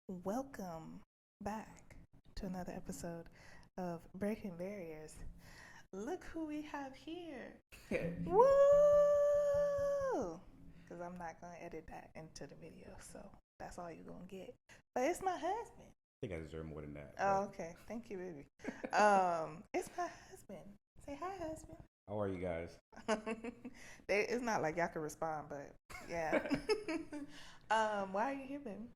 Welcome back to another episode of Breaking Barriers. Look who we have here. Woo! Because I'm not going to edit that into the video, so that's all you're going to get. But it's my husband. I think I deserve more than that. Oh, okay. Thank you, baby. It's my husband. Say hi, husband. How are you guys? It's not like y'all can respond, but yeah. Why are you here, baby?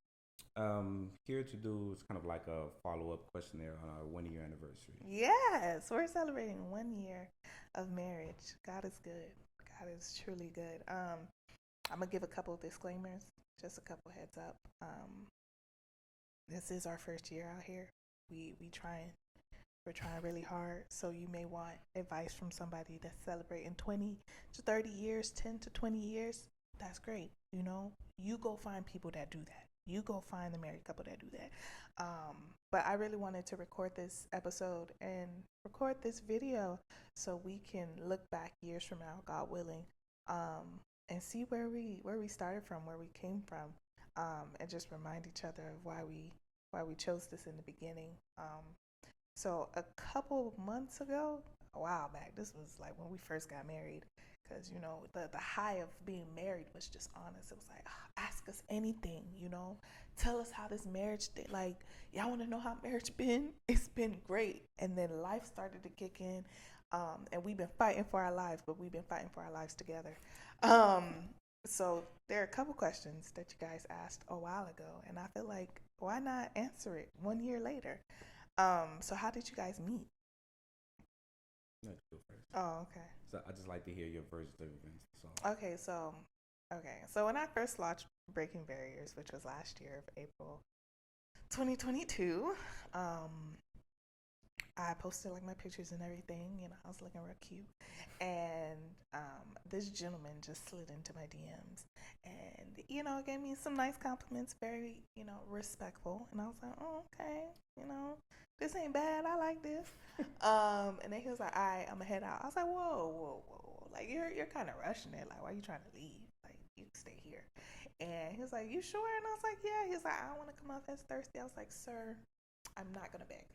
Here to do is kind of like a follow-up questionnaire on our 1 year anniversary. Yes, we're celebrating 1 year of marriage. God is good. God is truly good. I'm gonna give a couple of disclaimers, just a couple heads up. This is our first year out here. We're trying really hard. So you may want advice from somebody that's celebrating 20 to 30 years, 10 to 20 years. That's great. You go find people that do that. You go find the married couple that do that. But I really wanted to record this episode and record this video so we can look back years from now, God willing, and see where we started from, where we came from, and just remind each other of why we chose this in the beginning. So a couple months ago, a while back, this was like when we first got married, because the high of being married was just honest. It was like, ask us anything, tell us how this marriage did. Like, y'all want to know how marriage been? It's been great. And then life started to kick in, and we've been fighting for our lives, but we've been fighting for our lives together. So there are a couple questions that you guys asked a while ago, and I feel like why not answer it 1 year later? So how did you guys meet? Let's go first. Oh, okay. So I just like to hear your version of events. So Okay, so when I first launched Breaking Barriers, which was last year of April 2022, I posted like my pictures and everything. I was looking real cute, and this gentleman just slid into my DMs, and gave me some nice compliments, very respectful, and I was like, oh, okay, this ain't bad. I like this. And then he was like, all right, I'm gonna head out. I was like, whoa, like you're kind of rushing it. Like, why are you trying to leave? Like, you can stay here. And he was like, you sure? And I was like, yeah. He was like, I don't want to come off as thirsty. I was like, sir, I'm not gonna beg.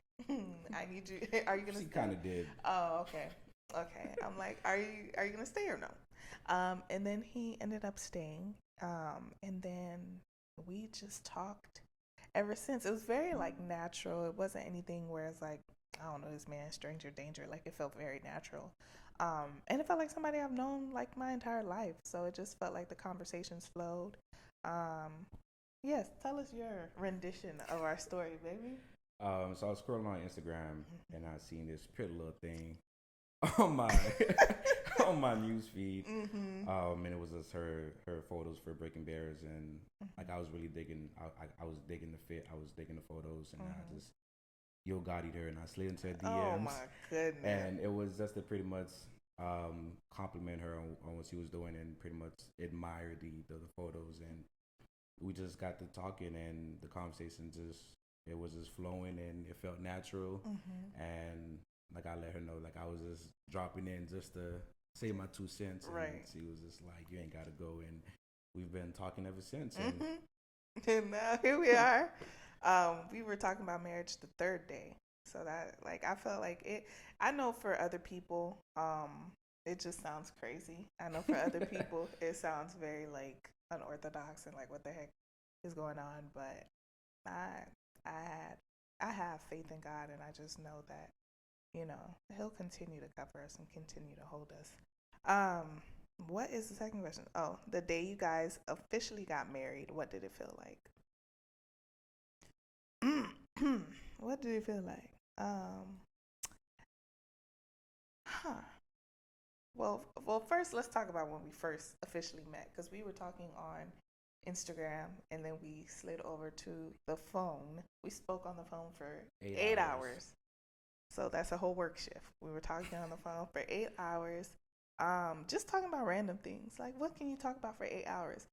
I need you. Are you gonna she stay? kind of did. Oh, okay. Okay. I'm like, are you gonna stay or no? And then he ended up staying. And then we just talked ever since. It was very like natural. It wasn't anything where it's like, I don't know, this man, stranger danger. Like, it felt very natural. And it felt like somebody I've known like my entire life. So it just felt like the conversations flowed. Um, yes, tell us your rendition of our story, baby. So I was scrolling on Instagram and I seen this pretty little thing on my on my news feed. Mm-hmm. And it was just her photos for Breaking Bears, and like I was really digging. I was digging the fit. I was digging the photos, and I just yo Gotti her, and I slid into her Oh DMs, my goodness. and it was just to pretty much compliment her on what she was doing and pretty much admire the photos, and we just got to talking, and the conversation just it was just flowing, and it felt natural, and like I let her know like I was just dropping in just to say my 2 cents, and Right. she was just like, you ain't gotta go, and we've been talking ever since. And And now here we are. We were talking about marriage the third day. So that, like, I felt like it. I know for other people, it just sounds crazy. I know for other people, it sounds very like unorthodox and like what the heck is going on. But I, I had, I have faith in God, and I just know that He'll continue to cover us and continue to hold us. Um, what is the second question? Oh, the day you guys officially got married, what did it feel like? What did it feel like? Huh. Well, first let's talk about when we first officially met, because we were talking on Instagram, and then we slid over to the phone. We spoke on the phone for 8 hours. So that's a whole work shift. We were talking on the phone for 8 hours, just talking about random things. Like, what can you talk about for 8 hours?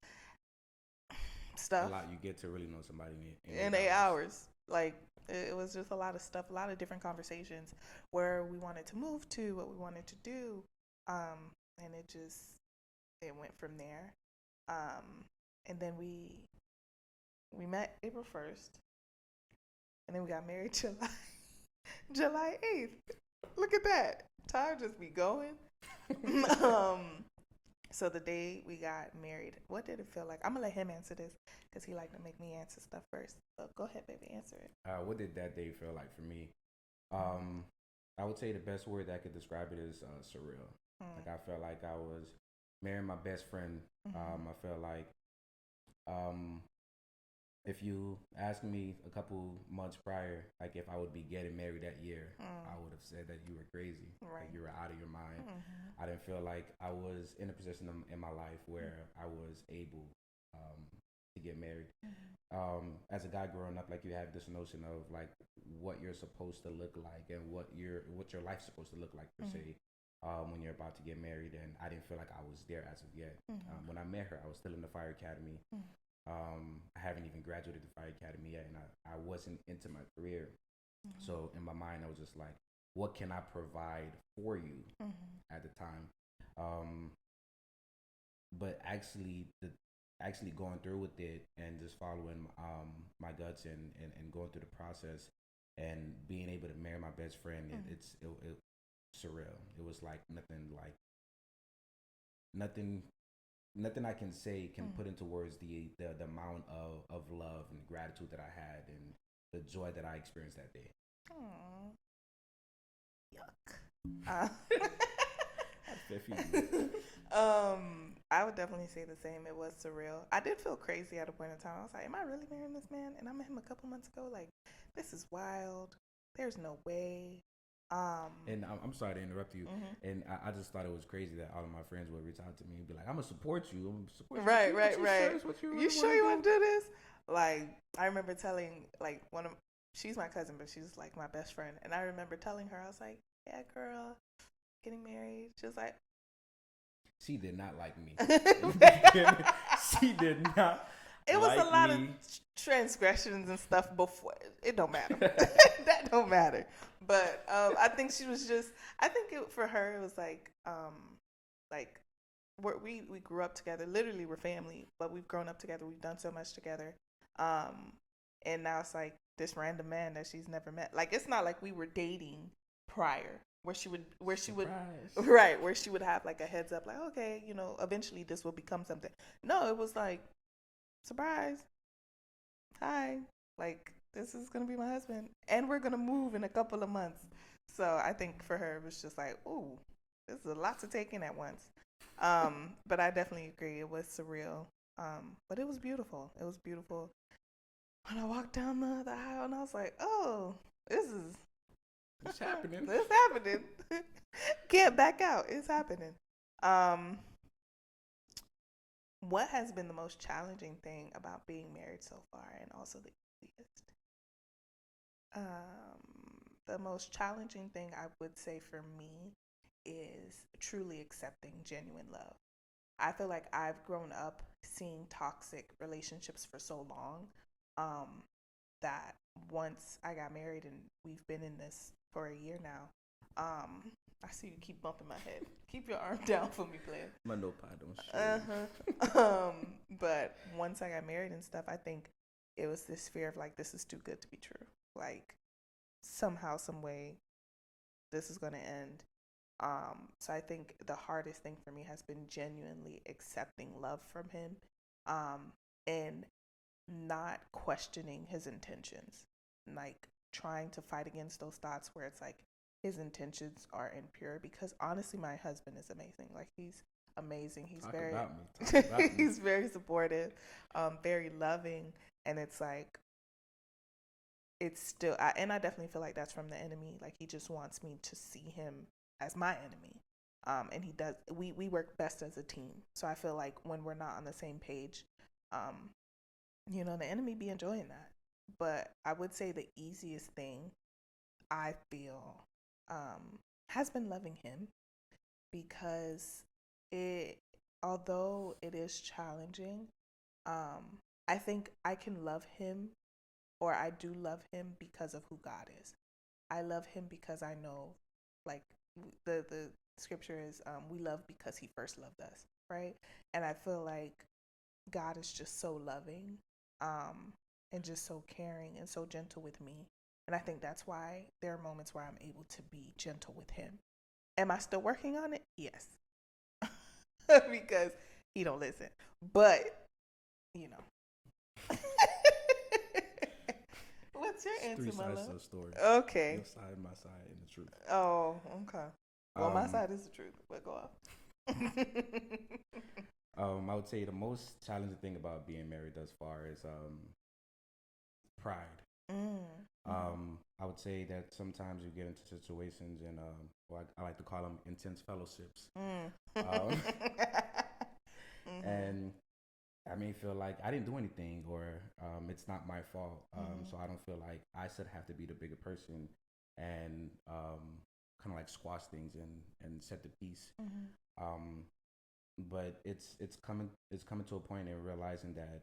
a Stuff lot you get to really know somebody in in eight 8 hours. hours. Like, it was just a lot of stuff, a lot of different conversations, where we wanted to move to, what we wanted to do, and it went from there. And then we met April 1st. and then we got married July 8th. Look at that. Time just be going. um, so the day we got married, what did it feel like? I'm gonna let him answer this because he like to make me answer stuff first. So go ahead, baby, answer it. What did that day feel like for me? Um, I would say the best word that could describe it is surreal. Like I felt like I was marrying my best friend. I felt like um, if you asked me a couple months prior, like if I would be getting married that year, I would have said that you were crazy, Right. like you were out of your mind. I didn't feel like I was in a position in my life where I was able to get married. As a guy growing up, like you have this notion of like what you're supposed to look like and what your life's supposed to look like per se. When you're about to get married, and I didn't feel like I was there as of yet. When I met her, I was still in the fire academy. I haven't even graduated the fire academy yet, and I wasn't into my career. So in my mind, I was just like, what can I provide for you at the time? But actually going through with it and just following my guts and going through the process and being able to marry my best friend, it surreal. It was like nothing nothing I can say can put into words the amount of love and gratitude that I had and the joy that I experienced that day. Aww. Yuck. I would definitely say the same. It was surreal. I did feel crazy at a point in time. I was like, am I really marrying this man? And I met him a couple months ago. Like, this is wild. There's no way. And I'm sorry to interrupt you. And I just thought it was crazy that all of my friends would reach out to me and be like, I'm gonna support you. I'm gonna support you. Right, You sure you want to do this? Like, I remember telling like she's my cousin, but she's like my best friend, and I remember telling her, I was like, yeah, girl, getting married. She was like, she did not like me. She did not. It was a lot of transgressions and stuff before. It don't matter. That don't matter. But I think she was just. I think for her it was like we grew up together. Literally, we're family, but we've grown up together. We've done so much together. And now it's like this random man that she's never met. Like it's not like we were dating prior, where she would right, where she would have like a heads up, like okay, eventually this will become something. No, it was like surprise, hi, like this is gonna be my husband, and we're gonna move in a couple of months. So I think for her it was just like, ooh, this is a lot to take in at once. But I definitely agree, it was surreal. But it was beautiful. It was beautiful. When I walked down the aisle, and I was like, oh, it's happening. It's happening. Can't back out. It's happening. Um, what has been the most challenging thing about being married so far, and also the easiest? The most challenging thing I would say for me is truly accepting genuine love. I feel like I've grown up seeing toxic relationships for so long, that once I got married and we've been in this for a year now, I see you keep bumping my head. Keep your arm down for me, player. My notepad don't show. But once I got married and stuff, I think it was this fear of like, this is too good to be true. Like somehow, some way, this is gonna end. So I think the hardest thing for me has been genuinely accepting love from him, and not questioning his intentions, like trying to fight against those thoughts where it's like his intentions are impure, because honestly my husband is amazing. Like he's amazing. He's Talk very about me. he's very supportive, very loving, and it's like it's still and I definitely feel like that's from the enemy. Like he just wants me to see him as my enemy. And he does. We work best as a team. So I feel like when we're not on the same page, the enemy be enjoying that. But I would say the easiest thing I feel has been loving him, because although it is challenging, I think I can love him, or I do love him because of who God is. I love him because I know, like the scripture is, we love because he first loved us, right? And I feel like God is just so loving, and just so caring and so gentle with me, And I think that's why there are moments where I'm able to be gentle with him. Am I still working on it? Yes. Because he don't listen. But, you know. What's your It's answer, three my sides love? to the story. Okay. Your side, my side, and the truth. Oh, okay. Well, my Um, side is the truth, but go off. I would say the most challenging thing about being married thus far is pride. Mm. I would say that sometimes you get into situations and well, I like to call them intense fellowships. Mm. Um, Mhm. and I may feel like I didn't do anything or it's not my fault. Mhm. So I don't feel like I should have to be the bigger person and kind of like squash things and set the peace. Mhm. Um, but it's coming to a point and realizing that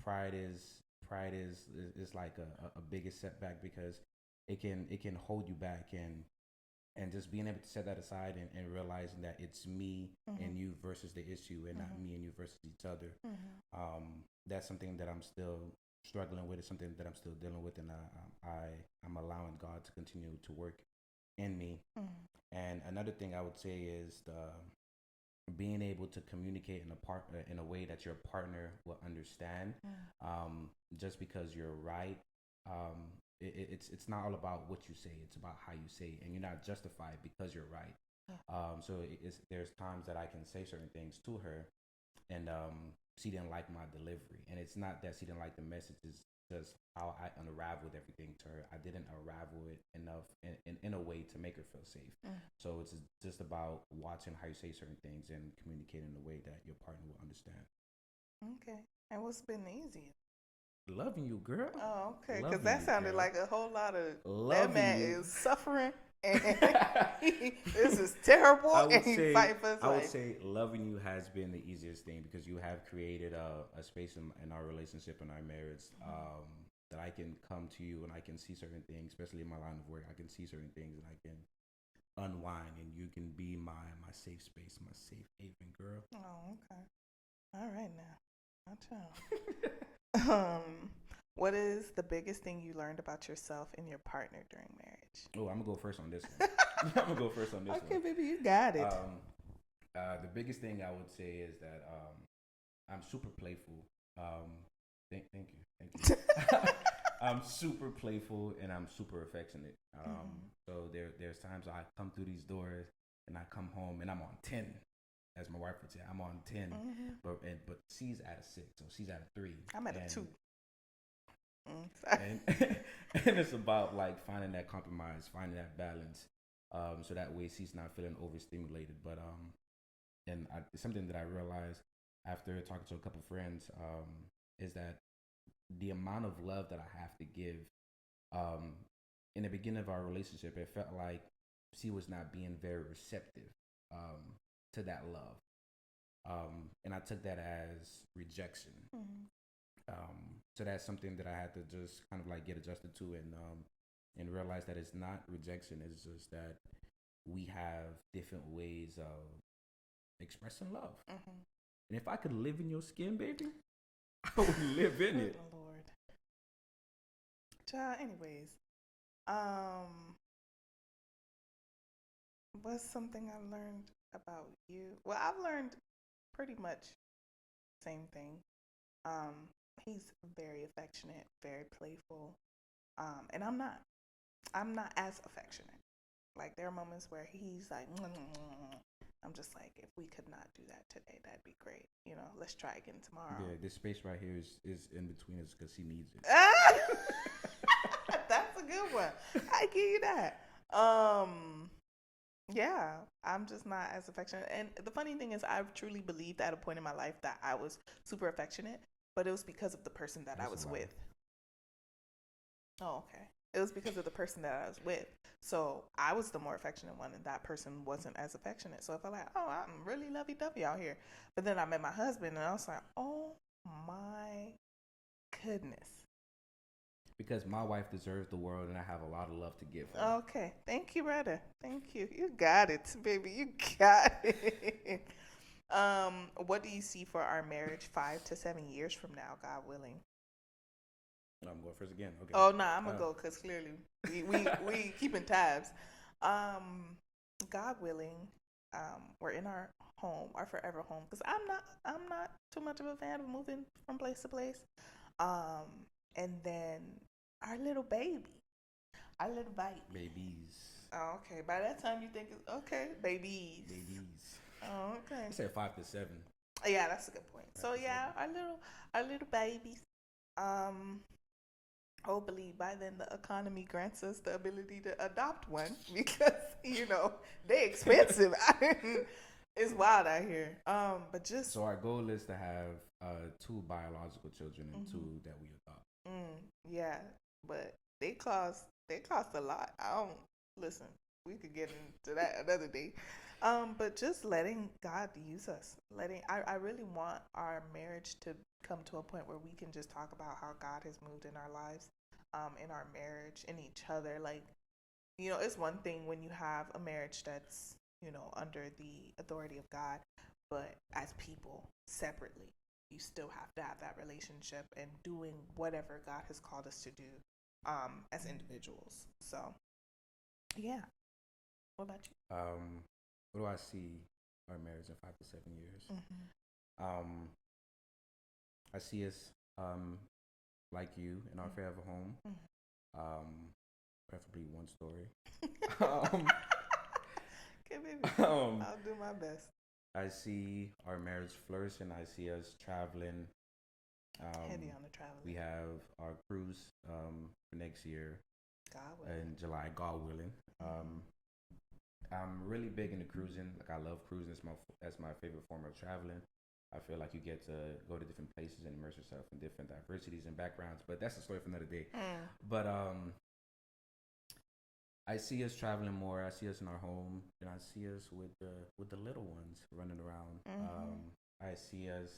pride is pride is like a biggest setback because it can hold you back and just being able to set that aside and realizing that it's me Mhm. and you versus the issue and not Mhm. me and you versus each other. Mhm. That's something that I'm still struggling with. It's something that I'm still dealing with, and I'm allowing God to continue to work in me. Mhm. And another thing I would say is the being able to communicate in a way that your partner will understand. Mhm. Just because you're right, it's not all about what you say. It's about how you say it, and you're not justified because you're right. Yeah. So there's times that I can say certain things to her, and she didn't like my delivery, and it's not that she didn't like the message. It's just how I unraveled everything to her. I didn't unravel it enough in a way to make her feel safe. Mhm. So it's just about watching how you say certain things and communicating in a way that your partner will understand. Okay. And what's been easy? Loving you, girl. Oh, okay. Because Loving that you, sounded girl. like a whole lot of that Loving man you. is suffering and this is terrible I and would he's say fighting for his I would life. say loving you has been the easiest thing because you have created a space in our relationship and our marriage that I can come to you and I can see certain things, especially in my line of work. I can see certain things and I can unwind and you can be my safe space, my safe haven, girl. Oh, okay. All right now. I'll tell. What is the biggest thing you learned about yourself and your partner during marriage? Oh, I'm gonna go first on this one. I'm gonna go first on this Okay, one. baby, you got it. The biggest thing I would say is that I'm super playful. Thank you. I'm super playful and I'm super affectionate. So there's times I come through these doors and I come home and I'm on 10, as my wife would say. I'm on 10, Mm-hmm. but she's at a 6, so she's at a 3. I'm at a And two. Sorry. and and it's about like finding that compromise, finding that balance, so that way she's not feeling overstimulated. But and something that I realized after talking to a couple friends is that the amount of love that I have to give, um, in the beginning of our relationship, it felt like she was not being very receptive to that love, and I took that as rejection. Mm-hmm. So that's something that I had to just kind of like get adjusted to and realize that it's not rejection. It's just that we have different ways of expressing love. Mm-hmm. And if I could live in your skin, baby, I would live in it. Oh, Lord. Child, anyways, um, what's something I've learned about you? Well, I've learned pretty much the same thing. Um, he's very affectionate, very playful, and I'm not. I'm not as affectionate. Like there are moments where he's like, I'm just like, if we could not do that today, that'd be great. You know, let's try again tomorrow. Yeah, this space right here is in between us because she needs it. That's a good one. I give you that. Yeah, I'm just not as affectionate. And the funny thing is, I truly believed at a point in my life that I was super affectionate, but it was because of the person that I That's a was lie. with. Oh, okay. It was because of the person that I was with. So I was the more affectionate one, and that person wasn't as affectionate. So I felt like, oh, I'm really lovey dovey out here. But then I met my husband, and I was like, oh my goodness. Because my wife deserves the world and I have a lot of love to give her. Okay. Thank you, brother. Thank you. You got it, baby. You got it. What do you see for our marriage 5 to 7 years from now, God willing? I'm going first again. Okay. Oh, nah, I'm gonna Uh, go because clearly we keeping tabs. Um, God willing, we're in our home, our forever home. Because I'm not too much of a fan of moving from place to place. Um, and then our little baby, our little baby. babies. Oh, okay. By that time, you think it's okay, babies. Babies. Oh, okay. I said 5 to 7. Yeah, that's a good point. Five So to yeah, seven. our little babies. Um, hopefully by then the economy grants us the ability to adopt one because they expensive. It's wild out here. But just So our goal is to have 2 biological children and mhm, 2 that we adopt. yeah, but they cost a lot. I don't listen. We could get into that another day. But just letting God use us. I really want our marriage to come to a point where we can just talk about how God has moved in our lives, in our marriage, in each other. Like, it's one thing when you have a marriage that's, under the authority of God, but as people separately, you still have to have that relationship and doing whatever God has called us to do, as individuals. So, yeah. What about you? What do I see our marriage in 5 to 7 years? Mm-hmm. Um, I see us like you in our forever home. Um, Preferably one story. um, Okay, baby. um, I'll do my best. I see our marriage flourishing. I see us traveling. Heavy Um, on the we traveling. have our cruise for next year God willing. in July, God willing. Mm-hmm. I'm really big into cruising. Like I love cruising. That's my favorite form of traveling. I feel like you get to go to different places and immerse yourself in different diversities and backgrounds. But that's a story for another day. Mm. But I see us traveling more. I see us in our home, and I see us with the little ones running around. Mm-hmm. I see us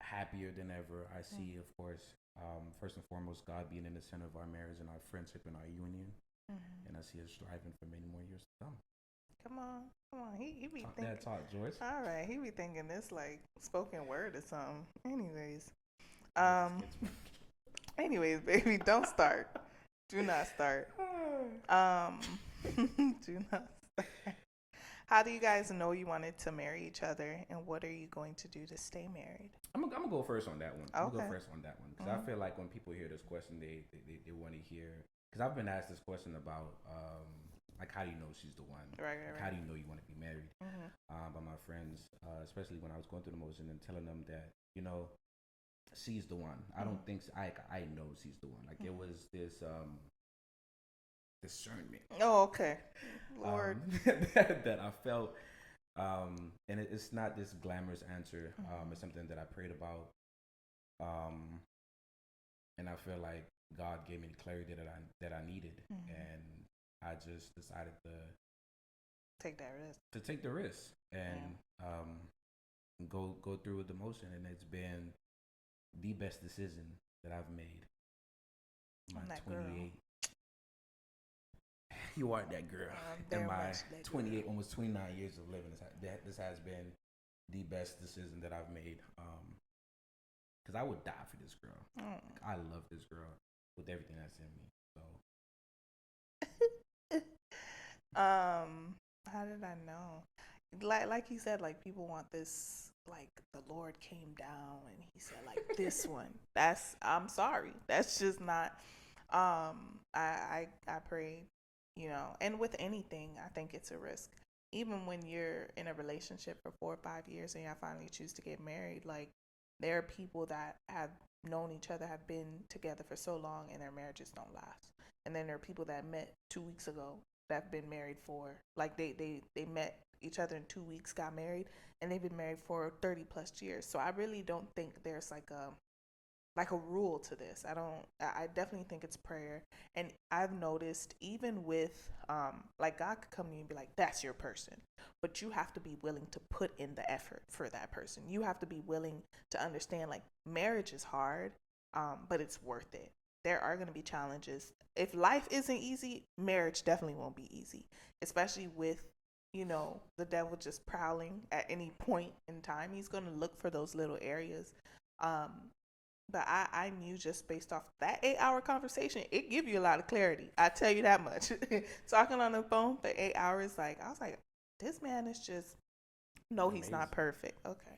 happier than ever. I Mm-hmm. see, of course, first and foremost, God being in the center of our marriage and our friendship and our union, Mm-hmm. and I see us striving for many more years to come. Come on. He be Talk that thinking. talk, Joyce. All right, he be thinking this like spoken word or something. Anyways, Joyce is um, kids one. anyways, baby, don't start. Do not start. Um, do not start. How do you guys know you wanted to marry each other, and what are you going to do to stay married? I'm gonna go first on that one. I'm gonna go Okay. first on that one because I Mm-hmm. feel like when people hear this question, they want to hear because I've been asked this question about like how do you know she's the one? Right, Like right, how right. do you know you want to be married? Mm-hmm. By my friends, especially when I was going through the motion and telling them that she's the one. I don't think I know she's the one. Like it Mm-hmm. was this discernment Oh, okay. Lord. that I felt. And it's not this glamorous answer. Mm-hmm. It's something that I prayed about. Um, and I feel like God gave me the clarity that I needed, Mm-hmm. and I just decided Take that risk. to take the risk Yeah. and go through with the motion, and it's been the best decision that I've made. My I'm that girl. 28. You are that girl. I'm In very my much that girl. 28, almost 29 years of living, this has been the best decision that I've made. Because I would die for this girl. Mm. Like, I love this girl with everything that's in me. So How did I know? Like you said, like people want this. Like the Lord came down and He said, like this one. I'm sorry. That's just not. I prayed, and with anything, I think it's a risk. Even when you're in a relationship for 4 or 5 years and you finally choose to get married, like there are people that have known each other, have been together for so long, and their marriages don't last. And then there are people that met 2 weeks ago that have been married for like they met each other in 2 weeks, got married, and they've been married for 30 plus years. So I really don't think there's like a rule to this. I definitely think it's prayer. And I've noticed even with like God could come to you and be like, that's your person. But you have to be willing to put in the effort for that person. You have to be willing to understand like marriage is hard, but it's worth it. There are going to be challenges. If life isn't easy, marriage definitely won't be easy, especially with the devil just prowling at any point in time. He's going to look for those little areas. Um, But I knew just based off that 8 hour conversation, it give you a lot of clarity. I tell you that much. Talking on the phone for 8 hours, like I was like, this man is just no, he's not Amazing. perfect. Okay.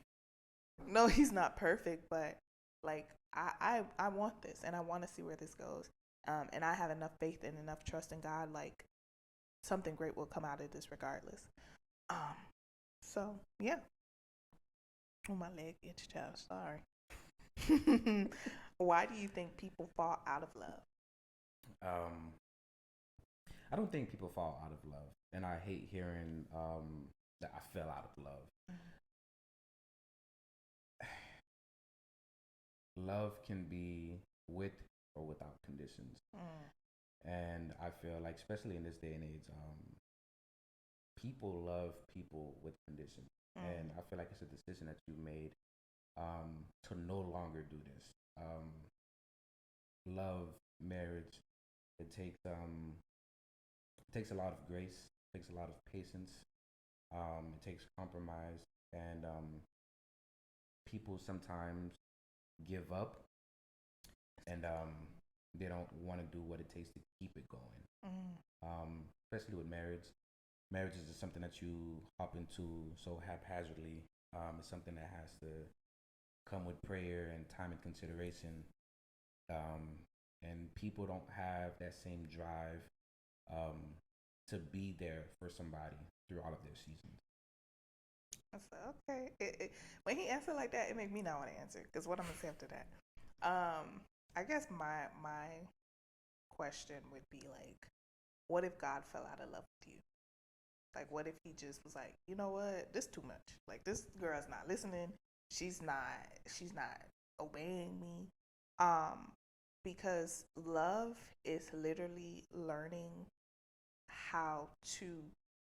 No, he's not perfect, but like I want this and I want to see where this goes. And I have enough faith and enough trust in God, like something great will come out of this regardless. Um, so yeah. Oh, my leg itched out. Sorry. Why do you think people fall out of love? Um, I don't think people fall out of love, and I hate hearing that I fell out of love. Love can be with or without conditions, Mm, and I feel like, especially in this day and age, people love people with conditions, and mm, I feel like it's a decision that you made to no longer do this. Love, marriage, it takes a lot of grace, it takes a lot of patience, it takes compromise, and people sometimes give up, and they don't want to do what it takes to keep it going. mm. Especially with marriage. Marriage is just something that you hop into so haphazardly. It's something that has to come with prayer and time and consideration. Um, and people don't have that same drive um, to be there for somebody through all of their seasons. I said, okay. When he answered like that, it made me not want to answer because what I'm gonna say after that. I guess my question would be like, what if God fell out of love with you? Like, what if he just was like, you know what, this too much. Like, this girl's not listening. She's not. She's not obeying me. Um, because love is literally learning how to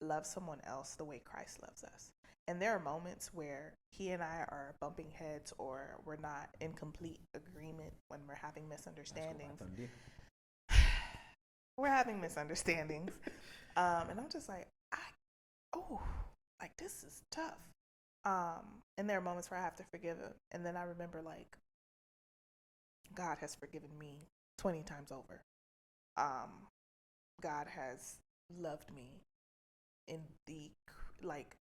love someone else the way Christ loves us. And there are moments where he and I are bumping heads or we're not in complete agreement when we're having misunderstandings. We're having misunderstandings. And I'm just like, oh, like this is tough. And there are moments where I have to forgive him. And then I remember like God has forgiven me 20 times over. Um, God has loved me in the like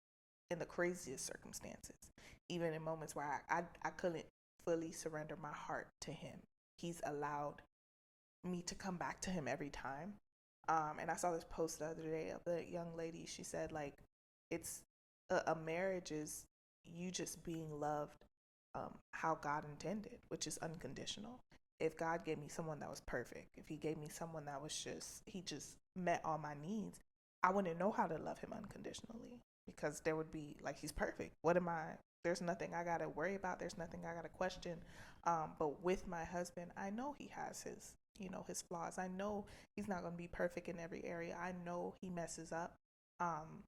in the craziest circumstances, even in moments where I couldn't fully surrender my heart to him. He's allowed me to come back to him every time. And I saw this post the other day of the young lady. She said like it's a marriage is you just being loved how God intended, which is unconditional. If God gave me someone that was perfect, if he gave me someone that was just he just met all my needs, I wouldn't know how to love him unconditionally because there would be like he's perfect. What am I? There's nothing I gotta worry about. There's nothing I gotta question. But with my husband, I know he has his his flaws. I know he's not gonna be perfect in every area. I know he messes up. Um,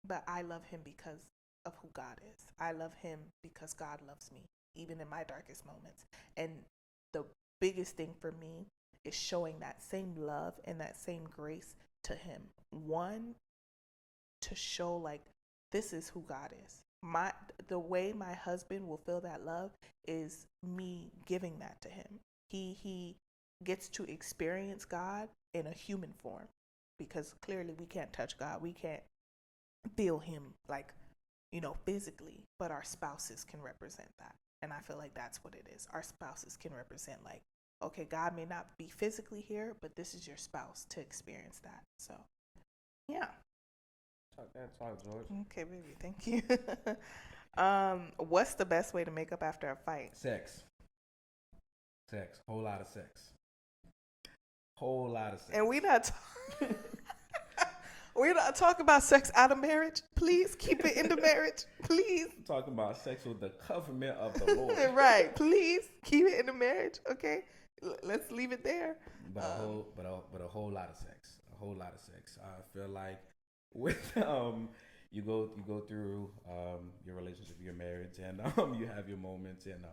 but I love him because of who God is. I love him because God loves me, even in my darkest moments. And the biggest thing for me is showing that same love and that same grace to him. One, to show like this is who God is. The way my husband will feel that love is me giving that to him. He gets to experience God in a human form because clearly we can't touch God. We can't feel him like physically, but our spouses can represent that. And I feel like that's what it is. Our spouses can represent like, okay, God may not be physically here, but this is your spouse to experience that. So yeah. Talk that talk, George. Okay, baby, thank you. What's the best way to make up after a fight? Sex, sex, whole lot of sex, whole lot of sex. And we're not talking about sex out of marriage. Please keep it in the marriage. Please. I'm talking about sex with the covenant of the Lord. Right. Please keep it in the marriage. Okay. Let's leave it there. But a whole lot of sex, a whole lot of sex. I feel like with you go through your relationship, your marriage, and you have your moments, and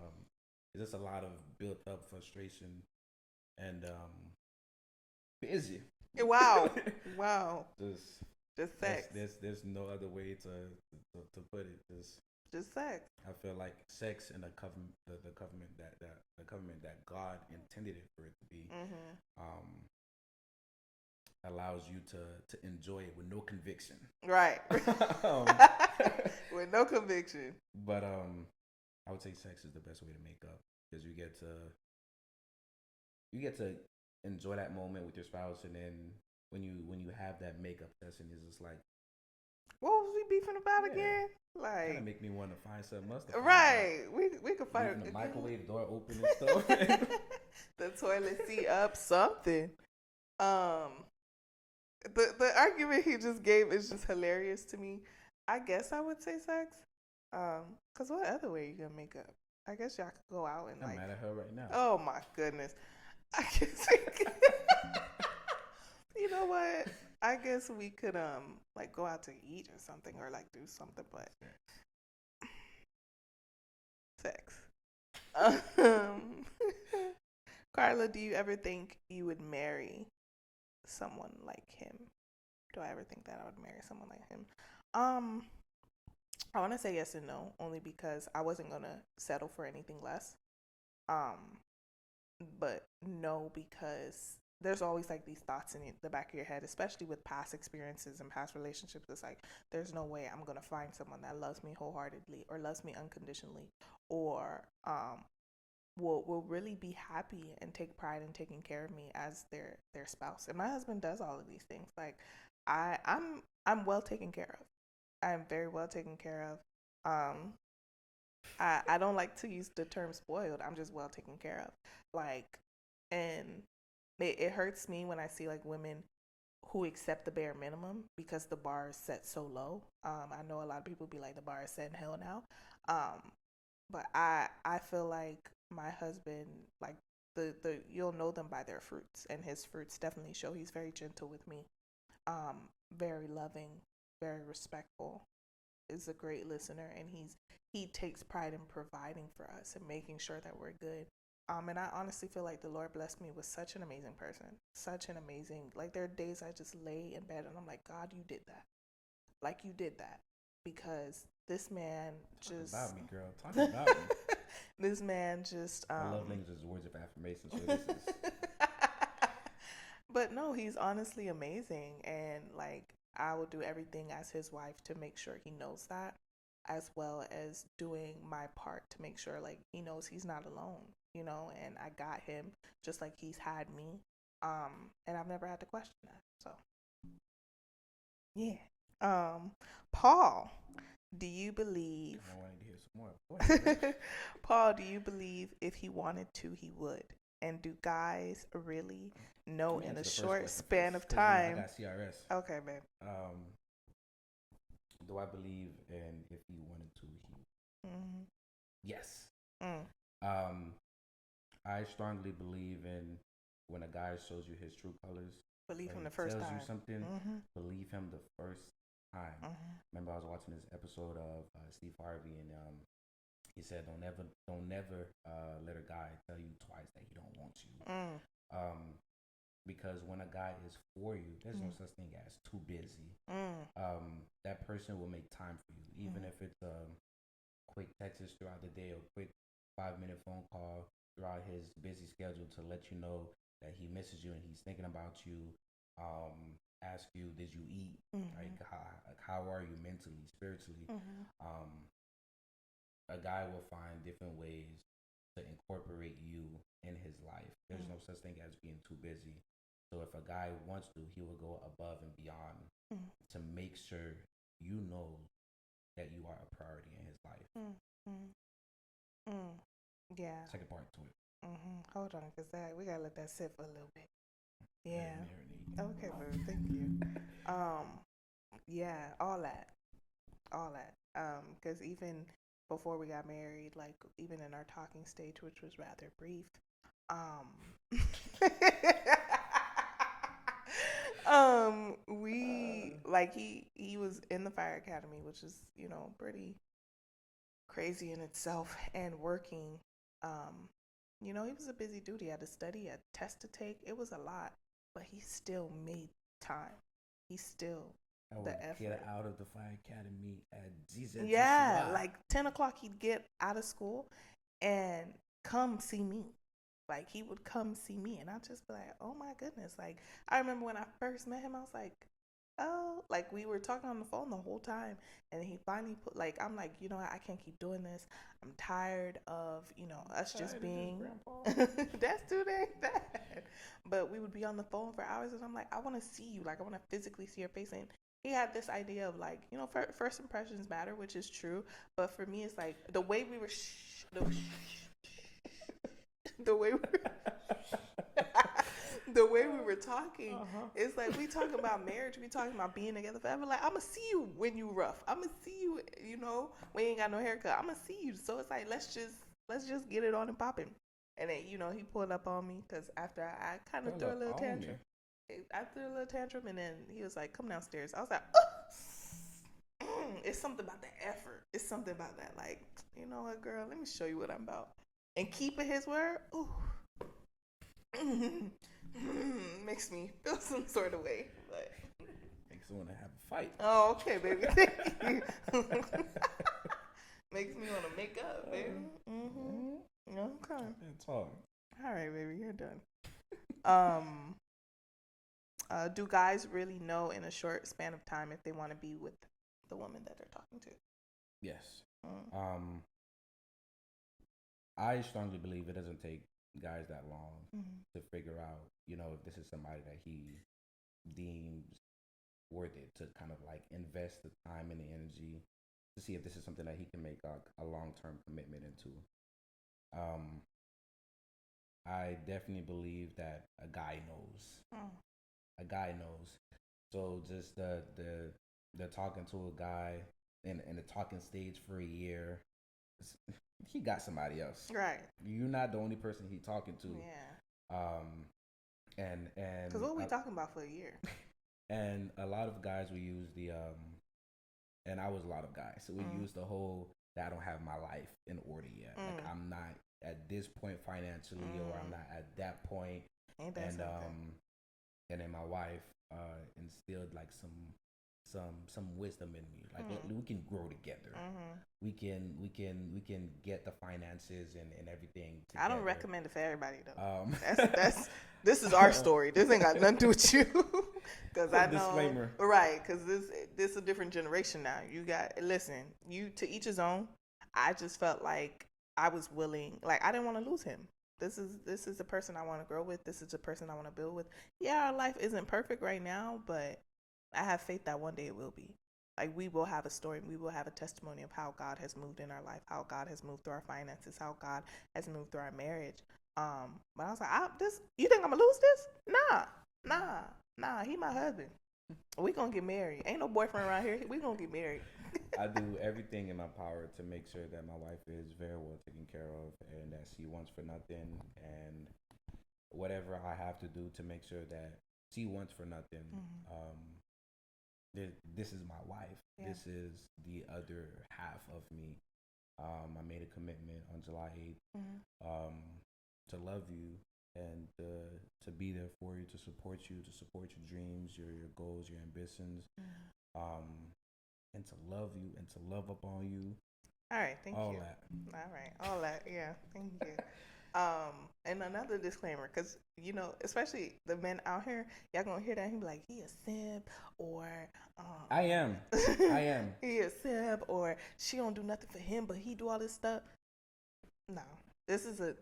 it's just a lot of built up frustration and busy. Wow. Wow. Just Just sex. there's no other way to put it. Just Just sex. I feel like sex and the government that the government that God intended it for it to be, Mm-hmm. um, allows you to enjoy it with no conviction. Right. um, With no conviction. but I would say sex is the best way to make up because you get to enjoy that moment with your spouse, and then when you have that makeup session, it's just like, What was we beefing about yeah, again? kind of Like, make me want to find something else to fight about. right. We could fight. Leaving the microwave door open and stuff. The toilet seat up, something. Um, the argument he just gave is just hilarious to me. I guess I would say sex. Cause what other way you gonna make up? I guess y'all could go out and I'm like. mad at her right now. Oh my goodness. I guess we could. You know what? I guess we could like go out to eat or something or like do something, but sex. Um, Carla, do you ever think you would marry someone like him? Do I ever think that I would marry someone like him? Um, I want to say yes and no, only because I wasn't gonna settle for anything less. Um, but no, because there's always like these thoughts in the back of your head, especially with past experiences and past relationships. It's like there's no way I'm gonna find someone that loves me wholeheartedly or loves me unconditionally, or will really be happy and take pride in taking care of me as their spouse. And my husband does all of these things. Like I'm well taken care of. I'm very well taken care of. I don't like to use the term spoiled. I'm just well taken care of. Like, and it hurts me when I see like women who accept the bare minimum because the bar is set so low. I know a lot of people be like the bar is set in hell now. But I feel like my husband, like the you'll know them by their fruits, and his fruits definitely show. He's very gentle with me, very loving, very respectful, is a great listener, and he takes pride in providing for us and making sure that we're good. And I honestly feel like the Lord blessed me with such an amazing person, such an amazing. Like there are days I just lay in bed and I'm like, God, you did that. Like you did that because this man Talk just about me, girl. Talk about me. this man just My love language is words of affirmation, so this is. But no, he's honestly amazing, and like I will do everything as his wife to make sure he knows that, as well as doing my part to make sure like he knows he's not alone, and I got him just like he's had me. And I've never had to question that. So yeah. Paul, do you believe I wanted to hear some more. Go ahead, Paul, do you believe if he wanted to, he would? And do guys really know Let me in a answer the first short question span first, of because I time? got CRS. Okay, babe. Do I believe in if he wanted to, he Mm-hmm. yes. Mm. Um, I strongly believe in when a guy shows you his true colors, Believe or him he the first tells you time. something, Mm-hmm. believe him the first time. Mm-hmm. Remember, I was watching this episode of Steve Harvey, and he said, don't never let a guy tell you twice that he don't want you. Mm. Because when a guy is for you, there's no Mm. such thing as too busy. Mm. That person will make time for you, even Mm. if it's quick texts throughout the day or quick 5 minute phone call throughout his busy schedule to let you know that he misses you and he's thinking about you. Ask you, did you eat? Mm-hmm. How are you mentally, spiritually? Mm-hmm. Um, a guy will find different ways to incorporate you in his life. There's Mm. no such thing as being too busy. So if a guy wants to, he will go above and beyond Mm. to make sure you know that you are a priority in his life. Mm. Mm. Mm. Yeah. Second part to it. Mm-hmm. Hold on, cause that we gotta let that sit for a little bit. Yeah. Marinate. Okay, boo. Thank you. Yeah, all that. Because even before we got married, like even in our talking stage, which was rather brief, we like he was in the fire academy, which is pretty crazy in itself, and working. Um, he was a busy dude. He had to study, he had tests to take. It was a lot, but he still made time. He still I would the get effort. out of the fire academy at Yeah, Guyssss. like 10 o'clock, he'd get out of school and come see me. Like he would come see me, and I'd just be like, "Oh my goodness!" Like I remember when I first met him, I was like, "Oh," like we were talking on the phone the whole time, and he finally put like, I'm like, you know what? I can't keep doing this. I'm tired of us just Tired of this, being. Grandpa. That's too dang bad. But we would be on the phone for hours, and I'm like, I want to see you. Like I want to physically see your face, and he had this idea of like, first impressions matter, which is true. But for me, it's like the way we were, the way we were, the way we were talking. Uh-huh. It's like we talking about marriage, we talking about being together forever. Like I'm gonna see you when you rough. I'm gonna see you, when you ain't got no haircut. I'm gonna see you. So it's like let's just get it on and popping. And then he pulled up on me because after I kind of Pull threw a up little on me. tantrum. I threw a little tantrum, and then he was like, "Come downstairs." I was like, it's something about the effort. It's something about that. Like, you know what, girl? Let me show you what I'm about. And keeping his word, ooh, makes me feel some sort of way. But Makes me want to have a fight. oh, okay, baby. Thank you. Makes me want to make up, baby. Okay. That's all. All right, baby, you're done. Um, do guys really know in a short span of time if they want to be with the woman that they're talking to? Yes. Mm. I strongly believe it doesn't take guys that long Mm-hmm. to figure out, if this is somebody that he deems worth it to kind of like invest the time and the energy to see if this is something that he can make a long term commitment into. Um, I definitely believe that a guy knows. Mm. A guy knows. So just the talking to a guy in the talking stage for a year, he got somebody else. Right. You're not the only person he talking to. Yeah. Um, and Because what we talking about for a year? and a lot of guys will use and I was a lot of guys, so we use the whole that I don't have my life in order yet. Like I'm not at this point financially, or I'm not at that point. Ain't that And something? and then my wife instilled like some wisdom in me. Like we can grow together. We can get the finances and everything together. I don't recommend it for everybody though. Um, That's this is our story. This ain't got nothing to do with you. Because I know, disclaimer. right? Because this is a different generation now. You got listen. You to each his own. I just felt like I was willing. Like I didn't want to lose him. This is the person I want to grow with. This is the person I want to build with. Yeah, our life isn't perfect right now, but I have faith that one day it will be. Like we will have a story, we will have a testimony of how God has moved in our life, how God has moved through our finances, how God has moved through our marriage. But I was like, this you think I'm gonna lose this? Nah. He my husband. We gonna get married. Ain't no boyfriend around here. We gonna get married. I do everything in my power to make sure that my wife is very well taken care of and that she wants for nothing, and whatever I have to do to make sure that she wants for nothing. This is my wife. Yeah. This is the other half of me. I made a commitment on July 8th to love you and to be there for you, to support you, to support your dreams, your goals, your ambitions, and to love you and to love up on you. All right, thank All you. that. All right, all that. Yeah, thank you. And another disclaimer, because especially the men out here, y'all gonna hear that and be like, he a simp, or I am. he a simp, or she don't do nothing for him, but he do all this stuff. No, this is a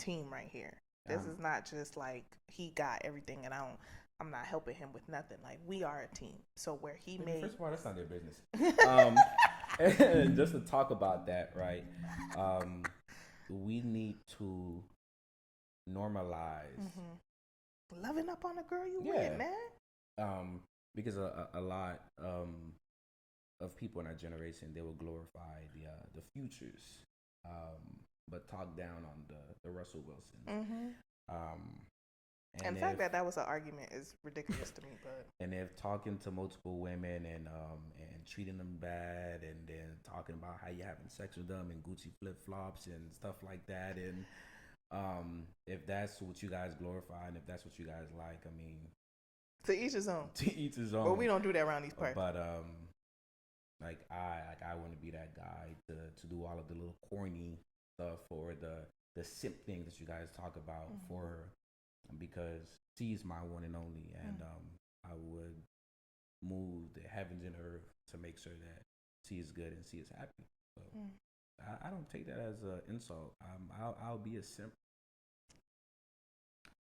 team right here. This is not just like he got everything and I'm not helping him with nothing. Like we are a team. So where he made First of all, that's not their business. Just to talk about that, right? We need to normalize loving up on the girl you with, man. Because a lot of people in our generation, they will glorify the futures, but talk down on the Russell Wilsons. And the fact that was an argument is ridiculous to me. But and if talking to multiple women and treating them bad, and then talking about how you're having sex with them and Gucci flip flops and stuff like that, and if that's what you guys glorify and if that's what you guys like, I mean, To each his own. To each his But own. we don't do that around these parts. But I want to be that guy to do all of the little corny stuff or the simp thing that you guys talk about for her, because she's my one and only, and I would move the heavens and earth to make sure that she is good and she is happy. So I don't take that as an insult. I'll be a simp.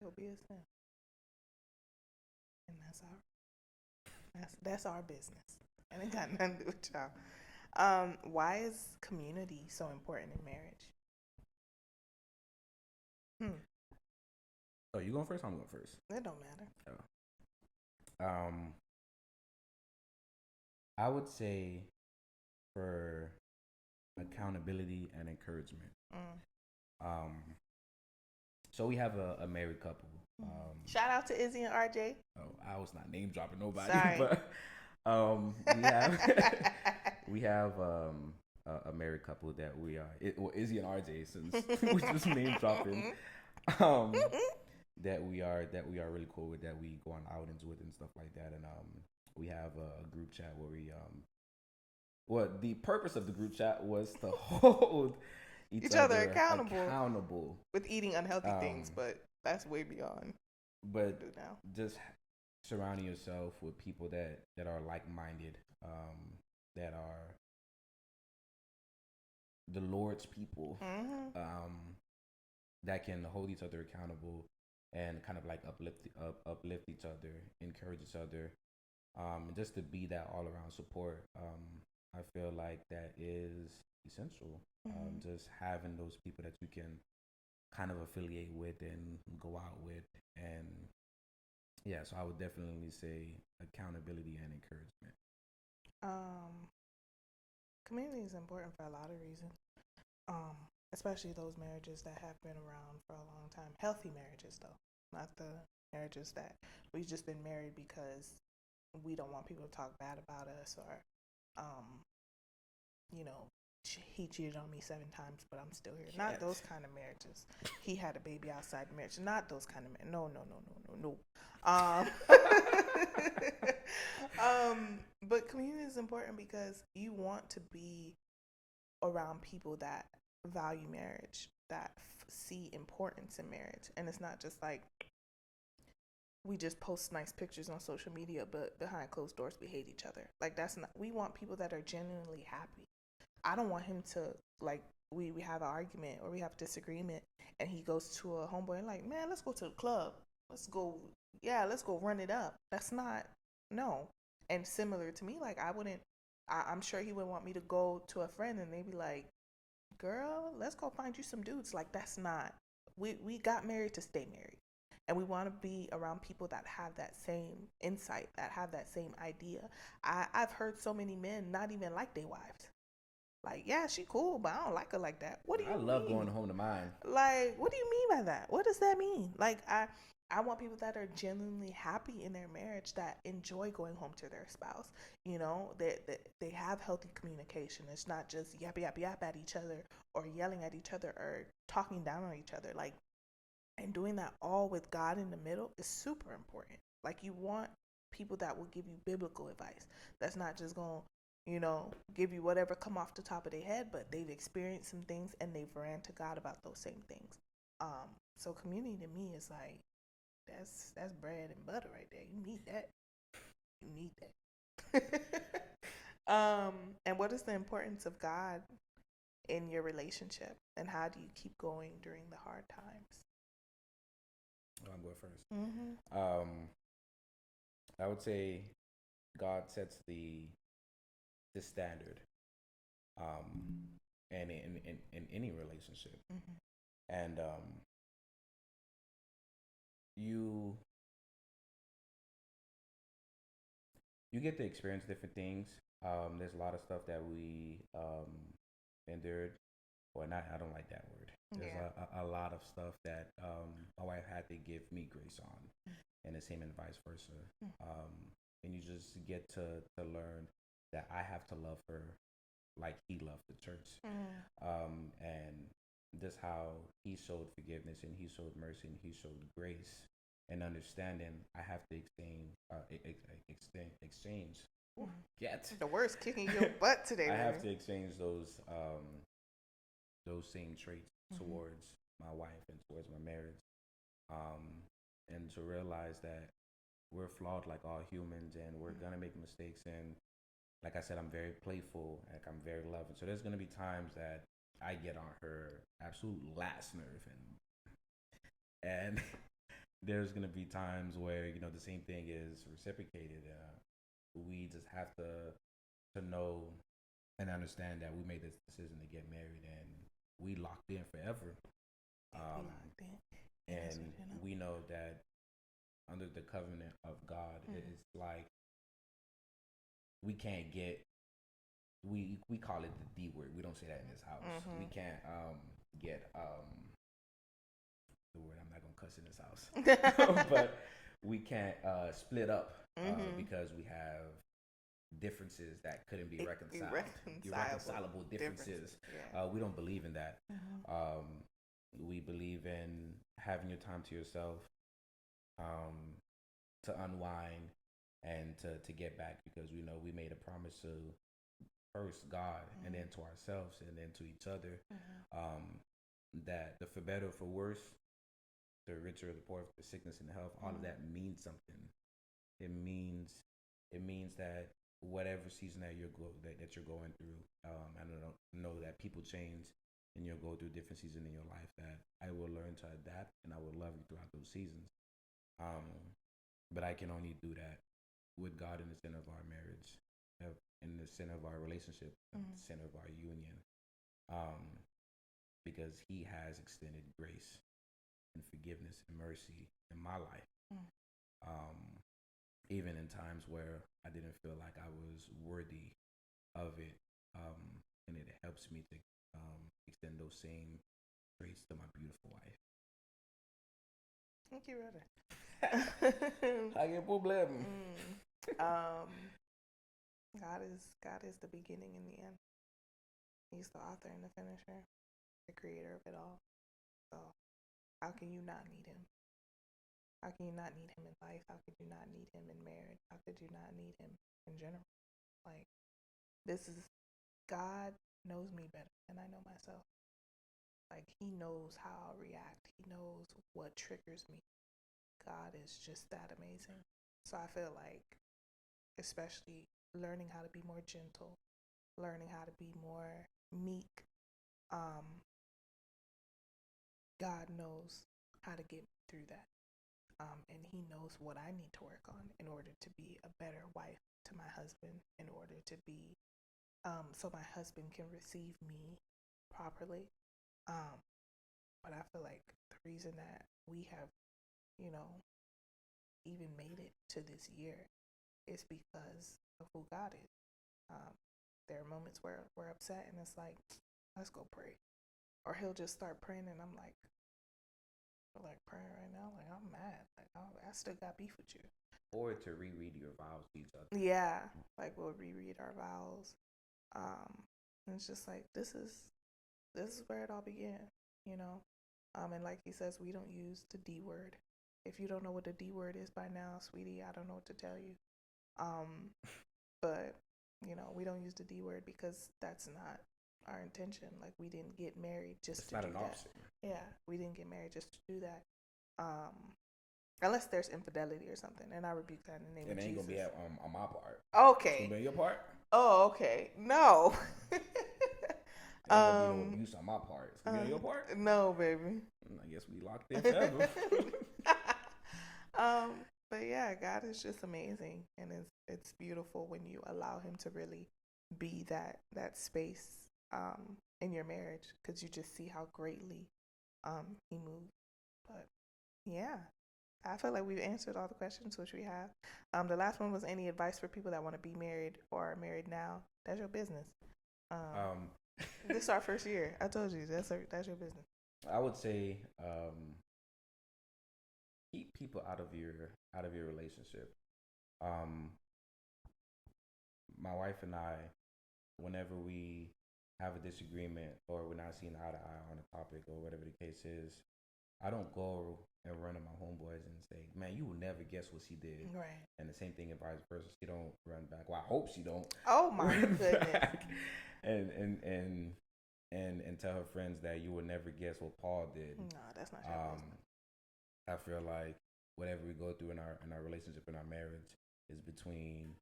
He'll be a simp, and that's our business, and it got nothing to do with y'all. Why is community so important in marriage? Oh, you going first? I'm going first. It don't matter. I would say for accountability and encouragement. So we have a married couple. Shout out to Izzy and RJ. Oh, I was not name dropping nobody, Sorry. but we have a married couple that we are. Well, Izzy and RJ, since we just name dropping. That we are really cool with, that we go on outings with and stuff like that, and we have a group chat where we well, the purpose of the group chat was to hold each other accountable with eating unhealthy things, but that's way beyond. But now, just surrounding yourself with people that are like-minded, that are the Lord's people, that can hold each other accountable and kind of like uplift each other, encourage each other, just to be that all around support. I feel like that is essential. Just having those people that you can kind of affiliate with and go out with, and yeah, so I would definitely say accountability and encouragement. Community is important for a lot of reasons. Especially those marriages that have been around for a long time. Healthy marriages, though, not the marriages that we've just been married because we don't want people to talk bad about us, or, he cheated on me 7 times, but I'm still here. Yes. Not those kind of marriages. He had a baby outside the marriage. Not those kind of marriages. No. But community is important because you want to be around people that value marriage, that see importance in marriage, and it's not just like we just post nice pictures on social media, but behind closed doors we hate each other. Like, that's not. We want people that are genuinely happy. I don't want him to, like, we have an argument or we have a disagreement and he goes to a homeboy and like, man, let's go to the club, let's go run it up. That's not, no. And similar to me, like, I'm sure he would want me to go to a friend and they'd be like, girl, let's go find you some dudes. Like, that's not, we got married to stay married. And we want to be around people that have that same insight, that have that same idea. I've heard so many men not even like their wives. Like, yeah, she cool, but I don't like her like that. What do you mean? I love going home to mine. Like, what do you mean by that? What does that mean? Like, I want people that are genuinely happy in their marriage, that enjoy going home to their spouse. That they have healthy communication. It's not just yap yap yap at each other or yelling at each other or talking down on each other. Like, and doing that all with God in the middle is super important. Like, you want people that will give you biblical advice. That's not just going to, give you whatever come off the top of their head, but they've experienced some things and they've ran to God about those same things. So community to me is like, that's bread and butter right there. You need that. And what is the importance of God in your relationship, and how do you keep going during the hard times? Oh, I'm going first. I would say God sets the standard, and in any relationship, and you get to experience different things. There's a lot of stuff that we endured, or not. I don't like that word. There's a lot of stuff that my wife had to give me grace on, and the same and vice versa. And you just get to learn that I have to love her like he loved the church. And just how he showed forgiveness and he showed mercy and he showed grace. and understanding, I have to exchange. Ooh, get The worst kicking your butt today, I have baby. to exchange those same traits Mm-hmm. towards my wife and towards my marriage, um, and to realize that we're flawed like all humans, and we're gonna make mistakes. And like I said, I'm very playful, like I'm very loving. So there's gonna be times that I get on her absolute last nerve, and there's gonna be times where the same thing is reciprocated. We just have to know and understand that we made this decision to get married, and we locked in forever. We Um, locked in. That's and what you know. we know that under the covenant of God, Mm-hmm. it's like we can't get we call it the D word. We don't say that in this house. We Mm-hmm. can't get the word. I'm not gonna cuss in this house, but we can't split up Mm-hmm. because we have differences that couldn't be reconciled, Irreconcilable irreconcilable differences. Yeah. We don't believe in that. Mm-hmm. Um, we believe in having your time to yourself, um, to unwind and to get back, because we know we made a promise to first God, and then to ourselves, and then to each other. Mm-hmm. That the for better or for worse, the richer or the poor, the sickness and the health, all of Mm-hmm. that means something. It means that whatever season that you're going through, I don't know that people change, and you'll go through different seasons in your life. That I will learn to adapt, and I will love you throughout those seasons. Um, but I can only do that with God in the center of our marriage, in the center of our relationship, at Mm-hmm. the center of our union, um, because He has extended grace and forgiveness and mercy in my life. Mm-hmm. Um, Even in times where I didn't feel like I was worthy of it, and it helps me to extend those same traits to my beautiful wife. Thank you, brother. Hay problem. Mm. Um, God is the beginning and the end. He's the author and the finisher, the creator of it all. So how can you not need him? How can you not need him in life? How could you not need him in marriage? How could you not need him in general? Like, this is God knows me better than I know myself. Like, he knows how I'll react. He knows what triggers me. God is just that amazing. So I feel like, especially learning how to be more gentle, learning how to be more meek, um, God knows how to get me through that. And he knows what I need to work on in order to be a better wife to my husband, in order to be, so my husband can receive me properly. Um, but I feel like the reason that we have, you know, even made it to this year is because of who God is. Um, there are moments where we're upset and it's like, let's go pray. Or he'll just start praying and I'm like praying right now. Like, I'm mad. Like, I still got beef with you. Or to reread your vows to each other. Yeah, like we'll reread our vows. And it's just like this is where it all began, you know. And like he says, we don't use the D word. If you don't know what the D word is by now, sweetie, I don't know what to tell you. Um, but we don't use the D word because that's not our intention. Like, we didn't get married just It's to not do an that. option. Yeah, we didn't get married just to do that. Unless there's infidelity or something, and I rebuke that in the name It of ain't gonna be Jesus. on my part. It's gonna Okay. be on your part. Oh, okay. No. It ain't gonna be no abuse on my part. It's gonna be on your part. No, baby. I guess we locked in forever. um, but yeah, God is just amazing, and it's beautiful when you allow Him to really be that space in your marriage, because you just see how greatly He moves. But yeah, I feel like we've answered all the questions which we have. The last one was any advice for people that want to be married or are married now. That's your business. um, This is our first year. I told you that's your business. I would say keep people out of your relationship. Um, my wife and I, whenever we have a disagreement or we're not seeing eye to eye on a topic or whatever the case is, I don't go and run to my homeboys and say, "Man, you will never guess what she did." Right. And the same thing and vice versa. She don't run back. Well, I hope she don't Oh my run goodness. back and tell her friends that you will never guess what Paul did. No, that's not your business. I feel like whatever we go through in our relationship, in our marriage, is between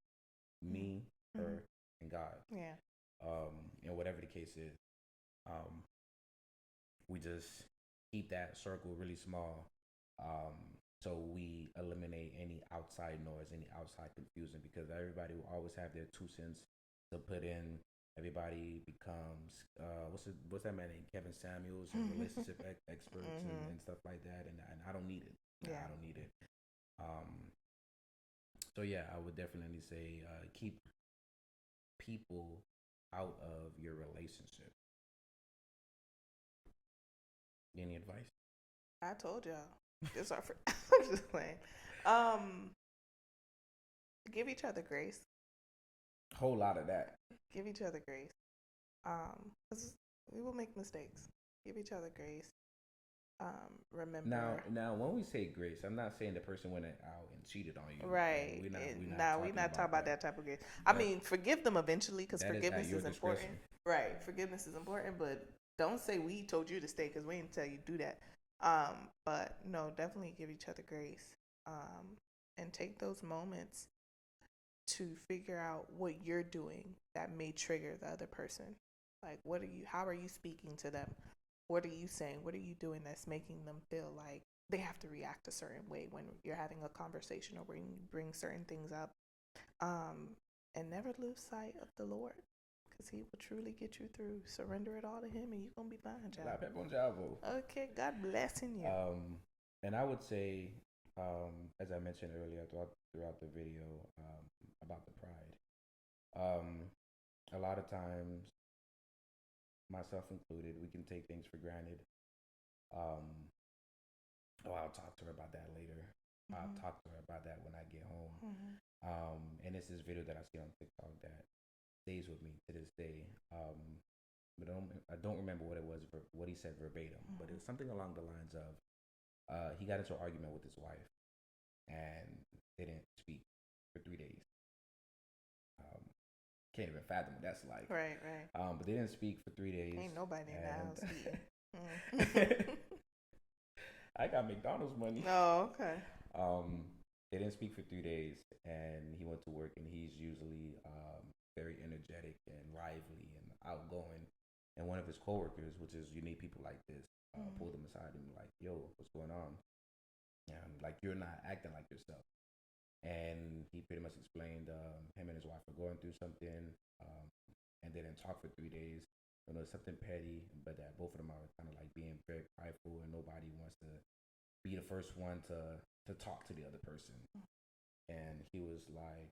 me, her, and God. Yeah. And whatever the case is, um, we just keep that circle really small. So we eliminate any outside noise, any outside confusion, because everybody will always have their 2 cents to put in. Everybody becomes what's that man named Kevin Samuels, and relationship experts and stuff like that, and I don't need it. Yeah. I don't need it. So yeah, I would definitely say keep people out of your relationship. Any advice? I told y'all. This our first. I'm just playing. Give each other grace. Whole lot of that. Give each other grace. 'Cause we will make mistakes. Give each other grace. Remember. Now, when we say grace, I'm not saying the person went out and cheated on you. Right. We're not talking about that type of grace. I mean, forgive them eventually, because forgiveness is important. Right. Forgiveness is important, but don't say we told you to stay, because we didn't tell you to do that. But no, definitely give each other grace. And take those moments to figure out what you're doing that may trigger the other person. Like, how are you speaking to them? What are you saying? What are you doing that's making them feel like they have to react a certain way when you're having a conversation, or when you bring certain things up? And never lose sight of the Lord, because He will truly get you through. Surrender it all to Him, and you're going to be fine, child. Okay, God blessing you. And I would say, as I mentioned earlier throughout the video, about the pride. A lot of times, myself included, we can take things for granted. I'll talk to her about that later. I'll talk to her about that when I get home. And it's this video that I see on TikTok that stays with me to this day. But I don't remember what it was, what he said verbatim, but it was something along the lines of, he got into an argument with his wife, and they didn't speak for 3 days. Can't even fathom what that's like. Right. But they didn't speak for 3 days. Ain't nobody in the house eating. I got McDonald's money. Oh, okay. They didn't speak for 3 days, and he went to work, and he's usually very energetic and lively and outgoing. And one of his coworkers, which is, you need people like this, pulled him aside and like, "Yo, what's going on? Like, you're not acting like yourself." And he pretty much explained him and his wife were going through something, and they didn't talk for 3 days. You know, it's something petty, but that both of them are kind of like being very prideful, and nobody wants to be the first one to talk to the other person. And he was like,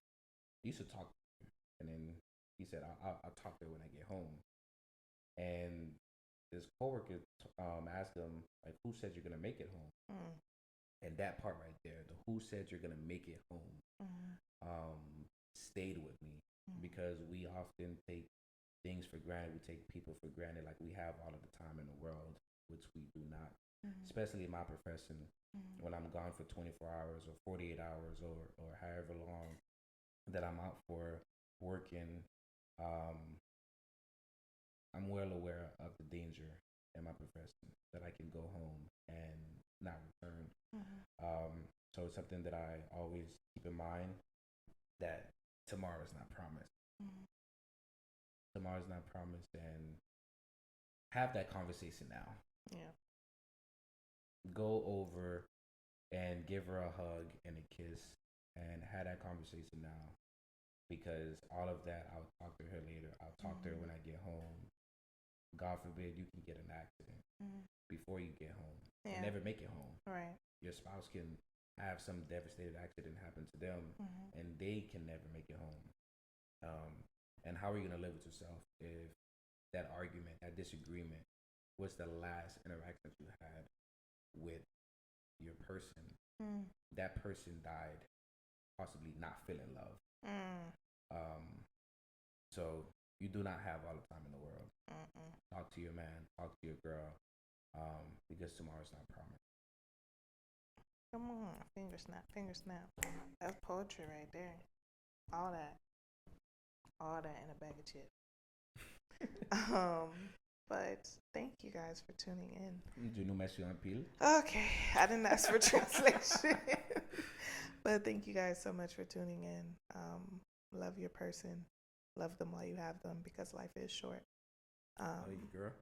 "You should talk to her." And then he said, I'll talk to her when I get home." And his coworker asked him, like, "Who said you're gonna make it home?" And that part right there, the "who said you're gonna make it home," stayed with me, because we often take things for granted. We take people for granted, like we have all of the time in the world, which we do not. Especially in my profession, when I'm gone for 24 hours or 48 hours or however long that I'm out for working, I'm well aware of the danger in my profession, that I can go home and not return. So it's something that I always keep in mind, that tomorrow is not promised. Tomorrow is not promised, and have that conversation now. Yeah. Go over and give her a hug and a kiss, and have that conversation now, because all of that, I'll talk to her later. I'll talk to her when I get home. God forbid you can get an accident before you get home, and never make it home. Right. Your spouse can have some devastating accident happen to them, and they can never make it home. And how are you going to live with yourself if that argument, that disagreement, was the last interaction you had with your person? That person died possibly not feeling love. So you do not have all the time in the world. Talk to your man, talk to your girl, because tomorrow's not promised. Come on, finger snap, finger snap. That's poetry right there. All that, all that in a bag of chips. Um, but thank you guys for tuning in. Je nous mets sur un pile. Okay, I didn't ask for translation, but thank you guys so much for tuning in. Love your person, love them while you have them because life is short. Hey, girl.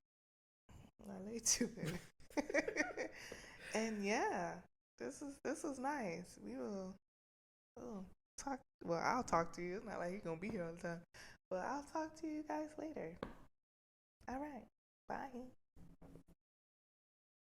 I lay to it. And yeah, this was nice. We'll talk. Well, I'll talk to you. It's not like you're gonna be here all the time, but I'll talk to you guys later. All right, bye.